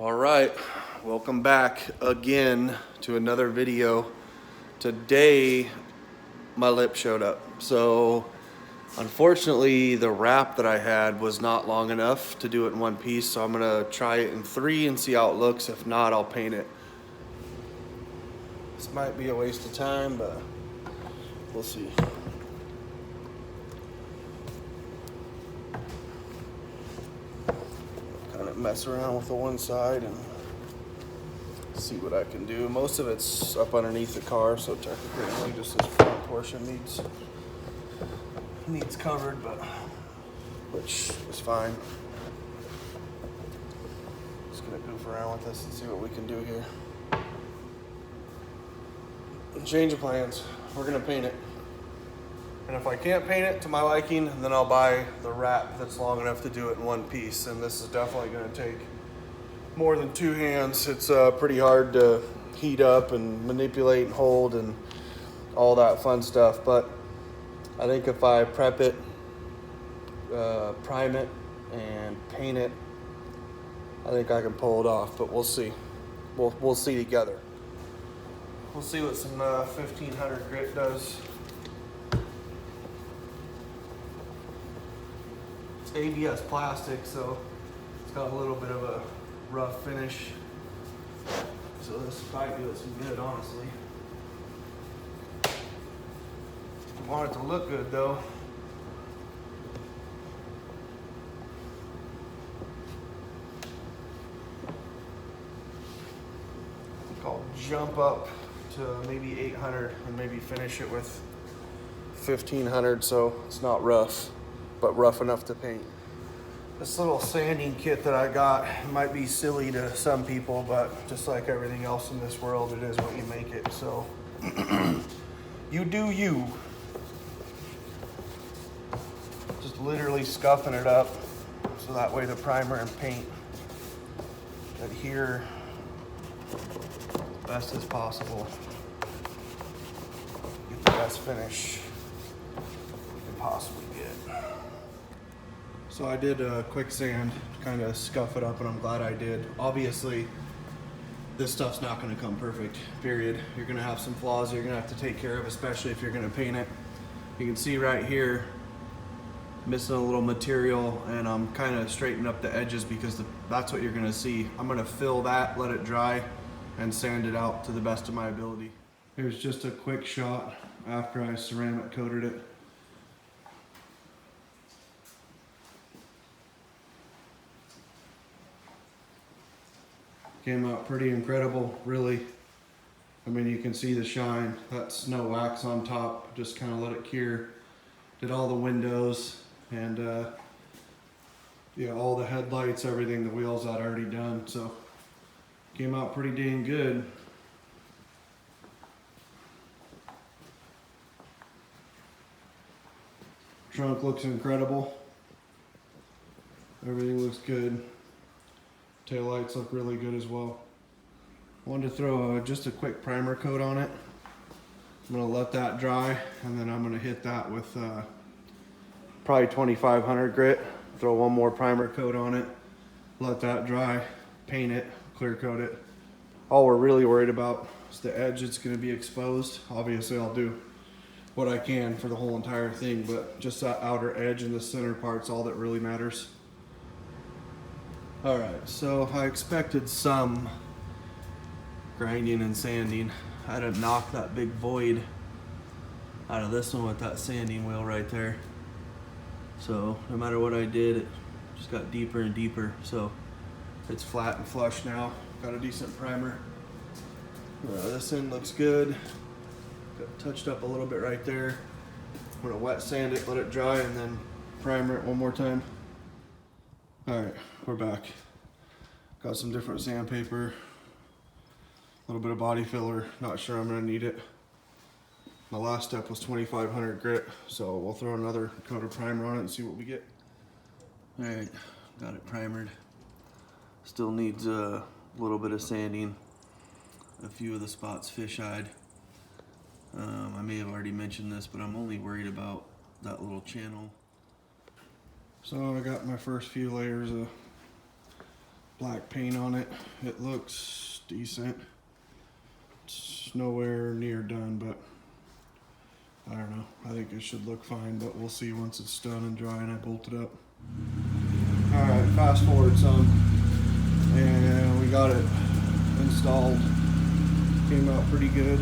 All right, welcome back again to another video. Today, my lip showed up. So, unfortunately, the wrap that I had was not long enough to do it in one piece. So I'm gonna try it in three and see how it looks. If not, I'll paint it. This might be a waste of time, but we'll see. Kind of mess around with the one side and see what I can do. Most of it's up underneath the car, so technically only just this front portion needs covered, but which is fine. Just gonna goof around with this and see what we can do here. Change of plans. We're gonna paint it. And if I can't paint it to my liking, then I'll buy the wrap that's long enough to do it in one piece. And this is definitely gonna take more than two hands. It's pretty hard to heat up and manipulate and hold and all that fun stuff. But I think if I prep it, prime it, and paint it, I think I can pull it off. But we'll see. We'll see together. We'll see what some 1500 grit does. It's ABS plastic, so it's got a little bit of a rough finish. So this might do it some good, honestly. I want it to look good though. I think I'll jump up to maybe 800 and maybe finish it with 1500 so it's not rough, but rough enough to paint. This little sanding kit that I got might be silly to some people, but just like everything else in this world, it is what you make it. So you do you. Just literally scuffing it up so that way the primer and paint adhere best as possible. Get the best finish you can possibly get. So I did a quick sand, kind of scuff it up, and I'm glad I did. Obviously, this stuff's not going to come perfect, period. You're going to have some flaws you're going to have to take care of, especially if you're going to paint it. You can see right here, missing a little material, and I'm kind of straightening up the edges because that's what you're going to see. I'm going to fill that, let it dry, and sand it out to the best of my ability. Here's just a quick shot after I ceramic coated it. Came out pretty incredible, really. I mean, you can see the shine. That's snow wax on top. Just kind of let it cure. Did all the windows and yeah, all the headlights, everything. The wheels I'd already done. So came out pretty dang good. Trunk looks incredible. Everything looks good. Taillights look really good as well. Wanted to throw just a quick primer coat on it. I'm gonna let that dry, and then I'm gonna hit that with probably 2500 grit. Throw one more primer coat on it, let that dry, paint it, clear coat it. All we're really worried about is the edge. It's gonna be exposed. Obviously I'll do what I can for the whole entire thing, but just that outer edge and the center part's all that really matters. All right, so I expected some grinding and sanding. I had to knock that big void out of this one with that sanding wheel right there. So no matter what I did, it just got deeper and deeper. So it's flat and flush now. Got a decent primer. This end looks good. Got touched up a little bit right there. I'm gonna wet sand it, let it dry, and then primer it one more time. All right, we're back. Got some different sandpaper, a little bit of body filler. Not sure I'm gonna need it. My last step was 2500 grit, so we'll throw another coat of primer on it and see what we get. All right, got it primered. Still needs a little bit of sanding. A few of the spots fish-eyed. I may have already mentioned this, but I'm only worried about that little channel. So I got my first few layers of black paint on it. It looks decent. It's nowhere near done, but I don't know. I think it should look fine, but we'll see once it's done and dry and I bolt it up. Alright, fast forward some, and we got it installed. Came out pretty good.